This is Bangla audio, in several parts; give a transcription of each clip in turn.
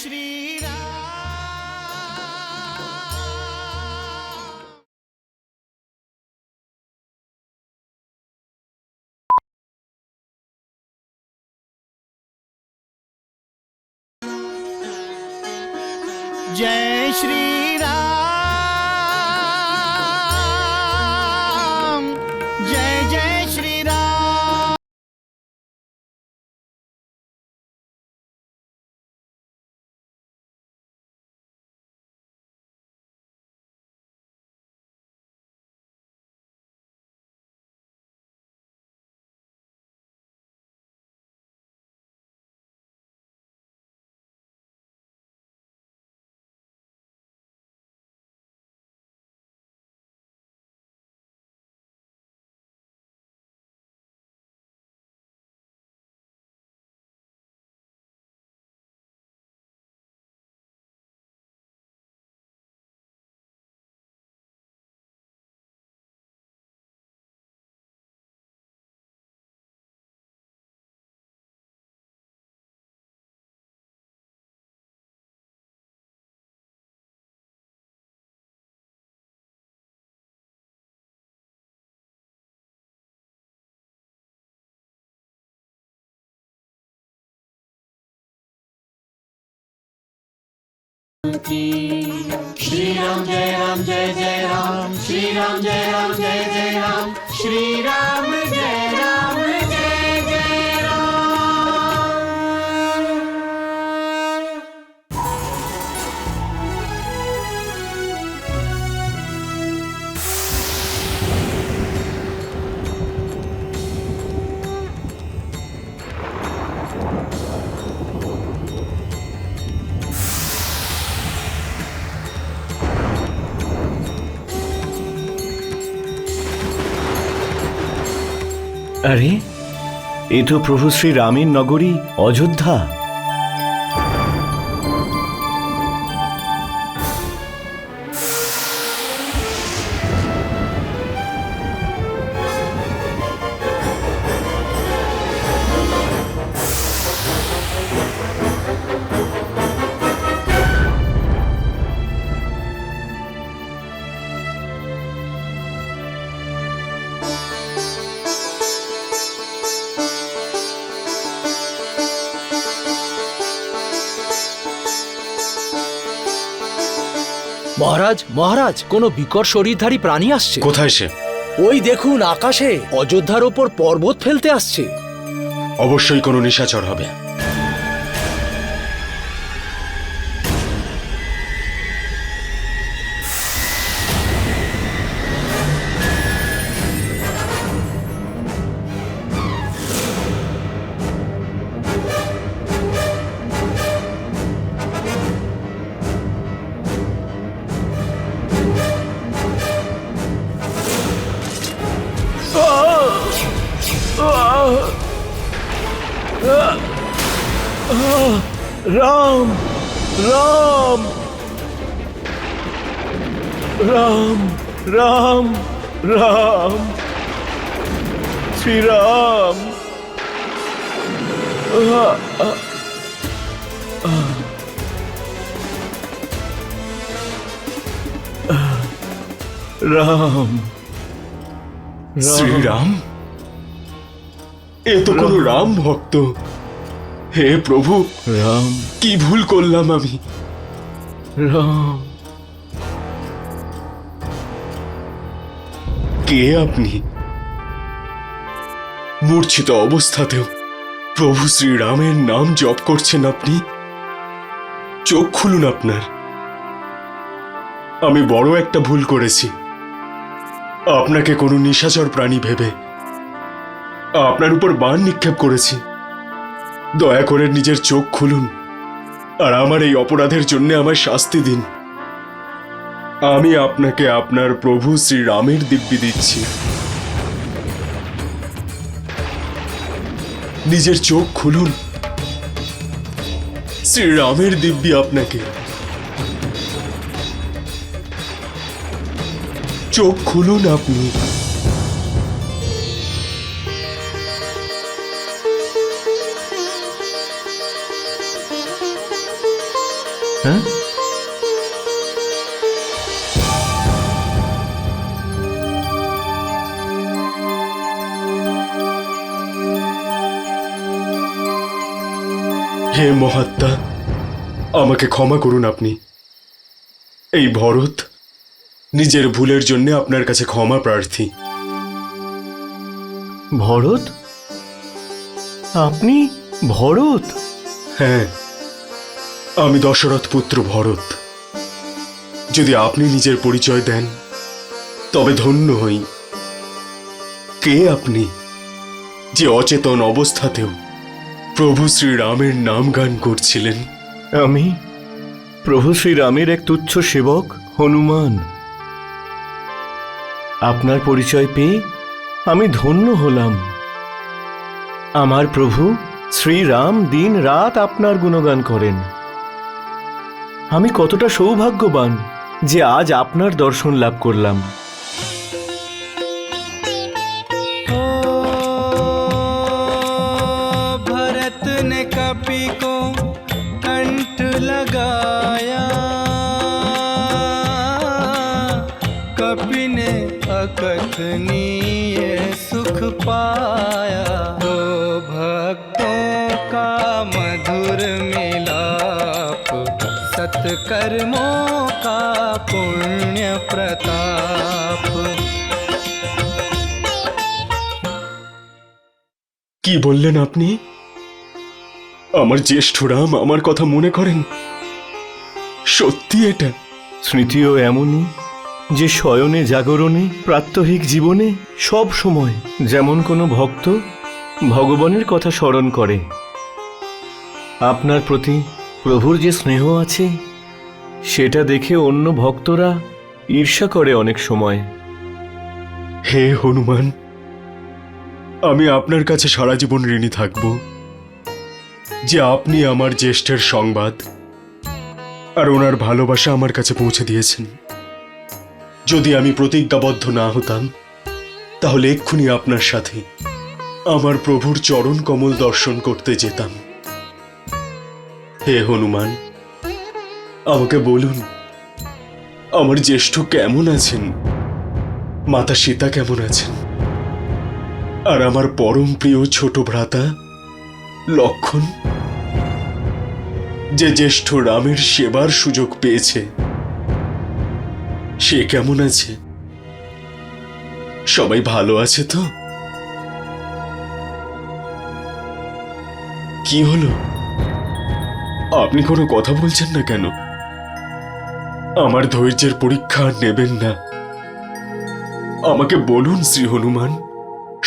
श्री राम। जय श्री राम, जय जय श्री राम। श्री राम जय राम जय जय राम, श्री राम जय राम जय जय राम, श्री राम जय राम जय जय राम। अरे ये तो प्रभु श्री रामेर नगरी अयोध्या। মহারাজ মহারাজ, কোনো বিকট শরীরধারী প্রাণী আসছে। কোথায় সে? ওই দেখুন আকাশে, অযোধ্যার ওপর পর্বত ফেলতে আসছে। অবশ্যই কোনো নিশাচর হবে। राम राम राम राम राम, श्री राम। राम শ্রী রাম, এ তো কোনো রাম ভক্ত। হে প্রভু, राम কি ভুল করলাম আমি? राम। কে আপনি? মূর্ছিত অবস্থাতেও প্রভু শ্রী রামের নাম জপ করছেন আপনি? চোখ খুলুন আপনার। আমি বড় একটা ভুল করেছি। আপনাকে কোনো নিশাচর প্রাণী ভেবে আপনার উপর বাণ নিক্ষেপ করেছি। দয়া করে নিজের চোখ খুলুন আর আমার এই অপরাধের জন্য আমায় শাস্তি দিন। আমি আপনাকে আপনার প্রভু শ্রী রামের দিব্যি দিচ্ছি। নিজের চোখ খুলুন, শ্রী রামের দিব্যি আপনাকে। চোখ খুলুন আপনি। হ্যাঁ? হে মহাত্মা, আমাকে ক্ষমা করুন। আপনি এই ভরত নিজের ভুলের জন্য আপনার কাছে ক্ষমা প্রার্থী। ভরত? আপনি ভরত? হ্যাঁ, আমি দশরথ পুত্র ভরত। যদি আপনি নিজের পরিচয় দেন তবে ধন্য হই। কে আপনি যে অচেতন অবস্থাতেও প্রভু শ্রীরামের নাম গান করছিলেন? আমি প্রভু শ্রীরামের এক তুচ্ছ সেবক হনুমান। আপনার পরিচয় পেয়ে আমি ধন্য হলাম। আমার প্রভু শ্রীরাম দিন রাত আপনার গুণগান করেন। আমি কতটা সৌভাগ্যবান যে আজ আপনার দর্শন লাভ করলাম। भरत ने कपि को कंठ लगाया, कपि ने अकथनीय सुख पाया। दो भक्तों का मधुर मिलाप, सत्कर्मों का पुण्य प्रताप। কি বললেন আপনি? আমার জ্যেষ্ঠ রাম আমার কথা মনে করেন? সত্যি এটা? স্মৃতিও এমনই যে শয়নে জাগরণে প্রাত্যহিক জীবনে সব সময় যেমন কোনো ভক্ত ভগবানের কথা স্মরণ করে। আপনার প্রতি প্রভুর যে স্নেহ আছে সেটা দেখে অন্য ভক্তরা ঈর্ষা করে অনেক সময়। হে হনুমান, আমি আপনার কাছে সারা জীবন ঋণী থাকব যে আপনি আমার জ্যেষ্ঠের সংবাদ আর ওনার ভালোবাসা আমার কাছে পৌঁছে দিয়েছেন। যদি আমি প্রতিজ্ঞাবদ্ধ না হতাম তাহলে এক্ষুনি আপনার সাথে আমার প্রভুর চরণ কমল দর্শন করতে যেতাম। হে হনুমান, আমাকে বলুন, আমার জ্যেষ্ঠ কেমন আছেন? মাতা সীতা কেমন আছেন? আর আমার পরম প্রিয় ছোট ভ্রাতা লক্ষণ, যে জ্যেষ্ঠ রামের সেবার সুযোগ পেয়েছে, সে কেমন আছে? সবাই ভালো আছে তো? কি হলো? আপনি কোনো কথা বলছেন না কেন? আমার ধৈর্যের পরীক্ষা আর নেবেন না। আমাকে বলুন শ্রী হনুমান,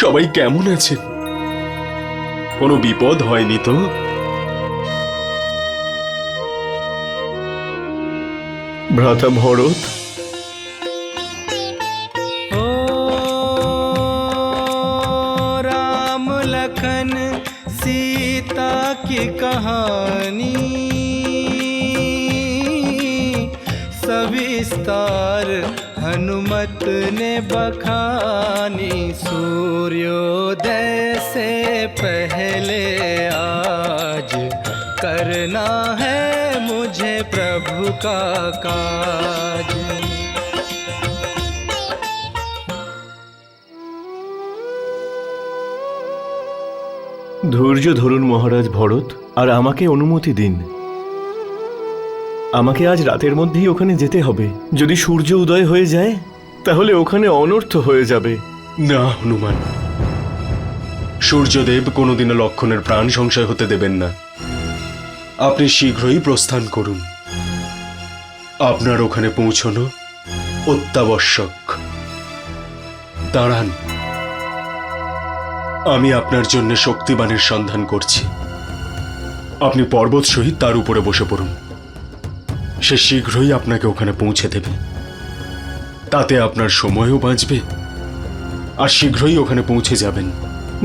সবাই কেমন আছেন? কোনো বিপদ হয়নি তো? ভ্রাতা ভরত, ओ राम लखन सीता की कहानी, सविस्तार हनुमत ने बखानी। सूर्योदय से पहले आज करना है मुझे प्रभु का काज। ধৈর্য ধরুন মহারাজ ভরত, আর আমাকে অনুমতি দিন। আমাকে আজ রাতের মধ্যেই ওখানে যেতে হবে। যদি সূর্য উদয় হয়ে যায় তাহলে ওখানে অনর্থ হয়ে যাবে। না হনুমান, সূর্যদেব কোনোদিনও লক্ষণের প্রাণ সংশয় হতে দেবেন না। আপনি শীঘ্রই প্রস্থান করুন। আপনার ওখানে পৌঁছনো অত্যাবশ্যক। দাঁড়ান, আমি আপনার জন্য শক্তিবানের সন্ধান করছি। আপনি পর্বত সহিত তার উপরে বসে পড়ুন। সে শীঘ্রই আপনাকে ওখানে পৌঁছে দেবে। তাতে আপনার সময়ও বাঁচবে আর শীঘ্রই ওখানে পৌঁছে যাবেন।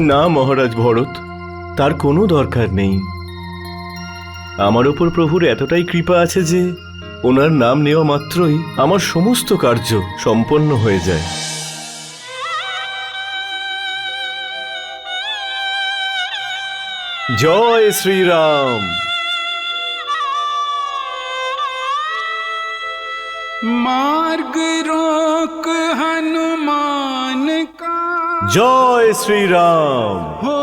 না মহারাজ ভরত, তার কোনো দরকার নেই। আমার ওপর প্রভুর এতটাই কৃপা আছে যে ওনার নাম নেওয়া মাত্রই আমার সমস্ত কার্য সম্পন্ন হয়ে যায়। জয় শ্রীরাম। मार्ग रोक हनुमान का, जय श्री राम। हो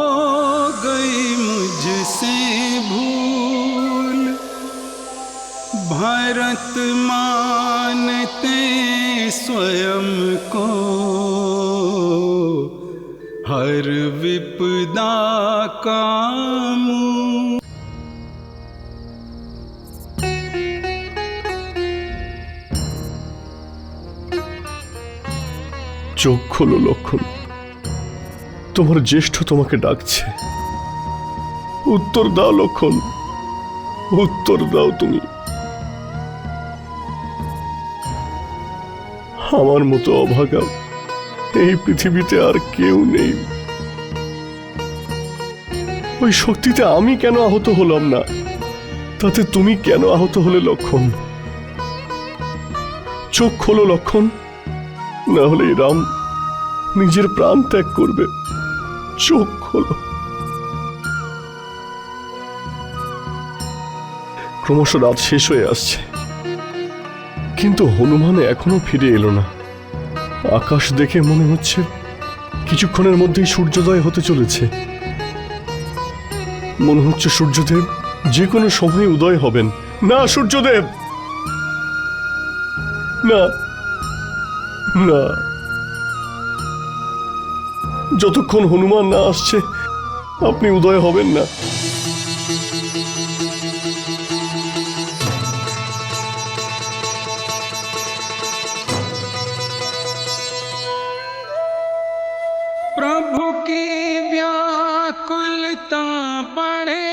गई मुझसे भूल, भरत मानते स्वयं को, हर विपदा का मूल। চোখ খোলো লক্ষণ, তোমার জ্যেষ্ঠ তোমাকে ডাকছে। উত্তর দাও লক্ষণ, উত্তর দাও তুমি। আমার মতো অভাগা এই পৃথিবীতে আর কেউ নেই। ওই শক্তিতে আমি কেন আহত হলাম না, তাতে তুমি কেন আহত হলে লক্ষণ? চোখ খোলো লক্ষণ, না হলে রাম নিজের প্রাণ ত্যাগ করবে। চোখ খোলো। ক্রমশ রাত শেষ হয়ে আসছে, কিন্তু হনুমান এখনো ফিরে এলো না। আকাশ দেখে মনে হচ্ছে কিছুক্ষণের মধ্যেই সূর্যোদয় হতে চলেছে। মনে হচ্ছে সূর্যদেব যে কোনো সময় উদয় হবেন। না সূর্যদেব, না না, যতক্ষণ হনুমান না আসছে আপনি উদয় হবেন না। प्रभु की व्याकुलता बढ़े,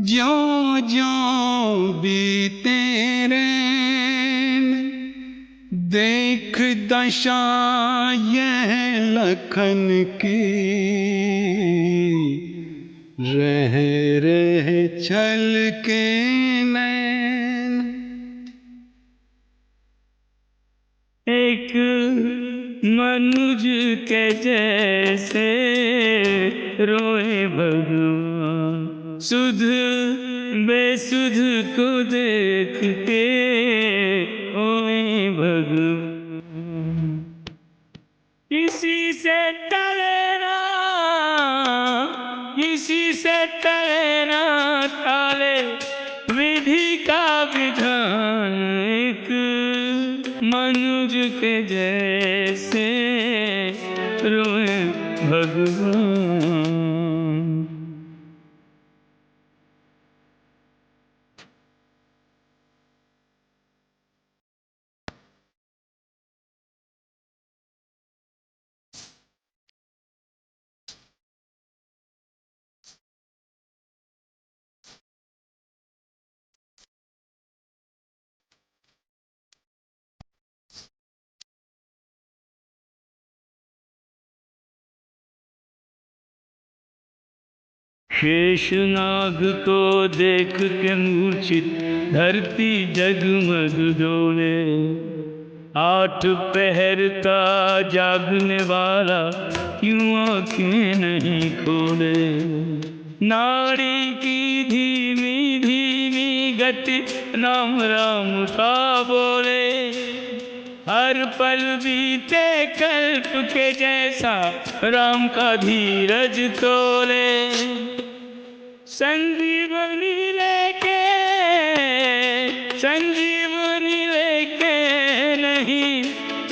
ज्यों ज्यों बीते रैन, देख दशा यह लखन की, रह रह छल के नैन। एक मनुज के जैसे रोए भगवान, सुध बेसुध को देख के रोए भगवान। किसी से टले ना, किसी से टले ना टाले विधि का विधान, एक मनुज के जैसे रोए भगवान। शेषनाग को देख के मूर्छित धरती जगमग डोले, आठ पहर का जागने वाला क्यों आँखें नहीं खोले। नाड़ी की धीमी धीमी गति राम राम का बोले, हर पल बीते कल्प के जैसा राम का धीरज तोले। संजीवनी लेके, संजीवनी लेके नहीं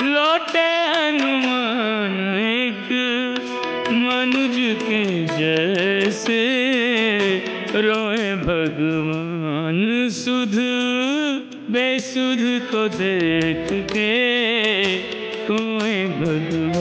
लौटे हनुमान, एक मनुज के जैसे रोए भगवान। सुध बेसुध को देख के रोए भगवान।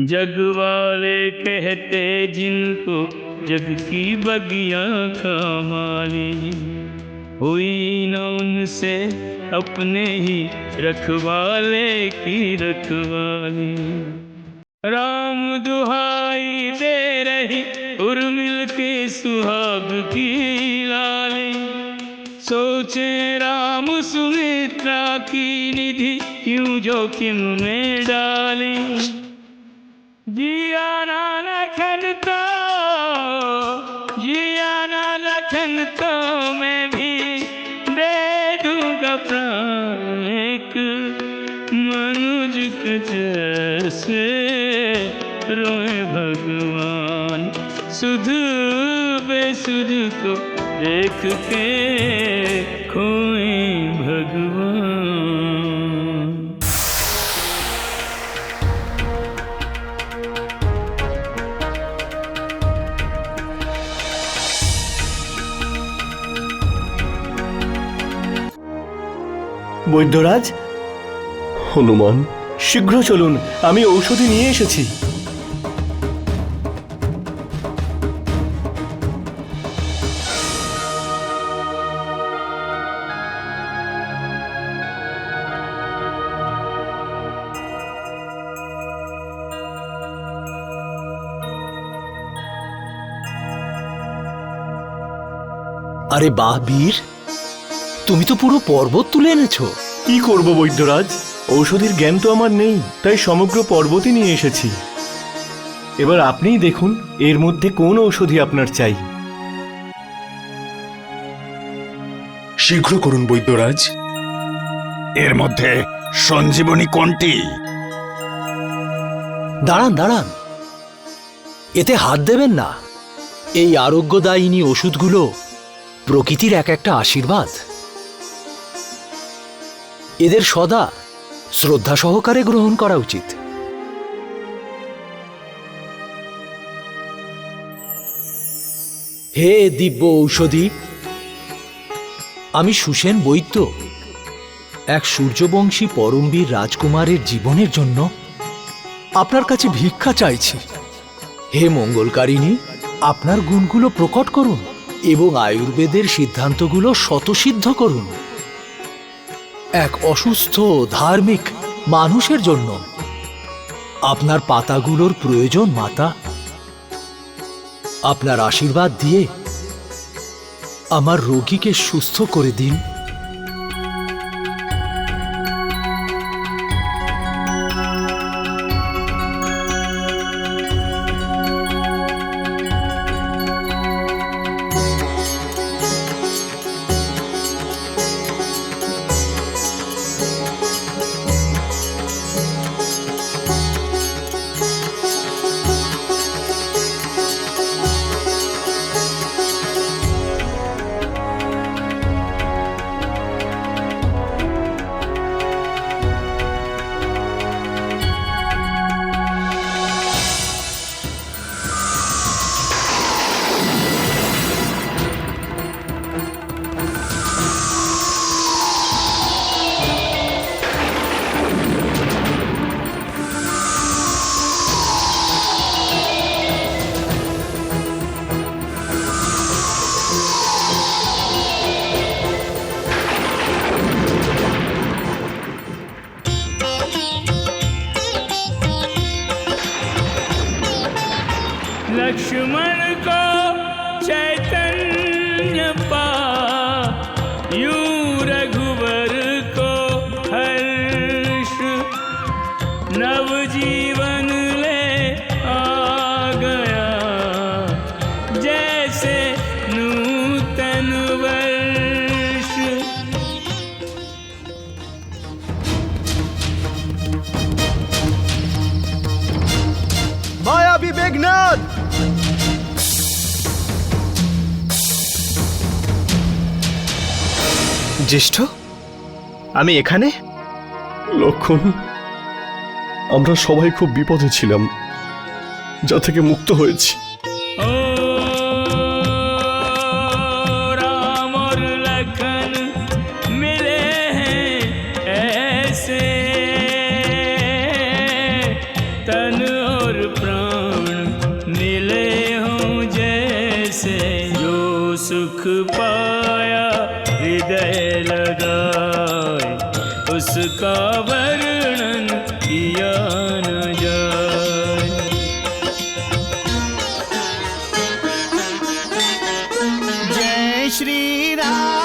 जग वाले कहते जिनको जग की बगिया का माली, हुई न उनसे अपने ही रखवाले की रखवाली। राम दुहाई दे रही उर्मिल के सुहाग की लाली। सोचे राम सुमित्रा की निधि क्यों जोखिम में डाली। जिया ना लखन तो मैं भी दे दूंगा प्राण। एक मनुज के जैसे रोए भगवान। सुध बेसुध को देख के खोए भगवान। বৈদ্যরাজ, হনুমান, শীঘ্র চলুন, আমি ঔষধি নিয়ে এসেছি। আরে বাহ বীর, তুমি তো পুরো পর্বত তুলে এনেছো। কি করব বৈদ্যরাজ, ঔষধির জ্ঞান তো আমার নেই, তাই সমগ্র পর্বতই নিয়ে এসেছি। এবার আপনিই দেখুন এর মধ্যে কোন ঔষধি আপনার চাই। শীঘ্র করুন বৈদ্যরাজ। এর মধ্যে সঞ্জীবনী কোনটি? দাঁড়ান দাঁড়ান, এতে হাত দেবেন না। এই আরোগ্যদায়িনী ওষুধগুলো প্রকৃতির এক একটা আশীর্বাদ। এদের সদা শ্রদ্ধা সহকারে গ্রহণ করা উচিত। হে দিব্য ঔষধি, আমি সুসেন বৈদ্য এক সূর্যবংশী পরমবীর রাজকুমারের জীবনের জন্য আপনার কাছে ভিক্ষা চাইছি। হে মঙ্গলকারিণী, আপনার গুণগুলো প্রকট করুন এবং আয়ুর্বেদের সিদ্ধান্তগুলো শতসিদ্ধ করুন। এক অসুস্থ ধার্মিক মানুষের জন্য আপনার পাতাগুলোর প্রয়োজন মাতা। আপনার আশীর্বাদ দিয়ে আমার রোগীকে সুস্থ করে দিন। लक्ष्मण को चैतन्य पा यूं रघुवर को हर्ष। नवजीवन ले आ गया जैसे नूतन वर्ष। মায়াবী মেঘনাদ, জ্যেষ্ঠ, আমি এখানে। লক্ষণ, আমরা সবাই খুব বিপদে ছিলাম, যা থেকে মুক্ত হয়েছি। ओ राम और लखन मिले हैं ऐसे, तन और प्राण मिले हों जैसे। जो सुख पाया हृदय लगाए उसका वर्णन किया न जाए। जय श्री राम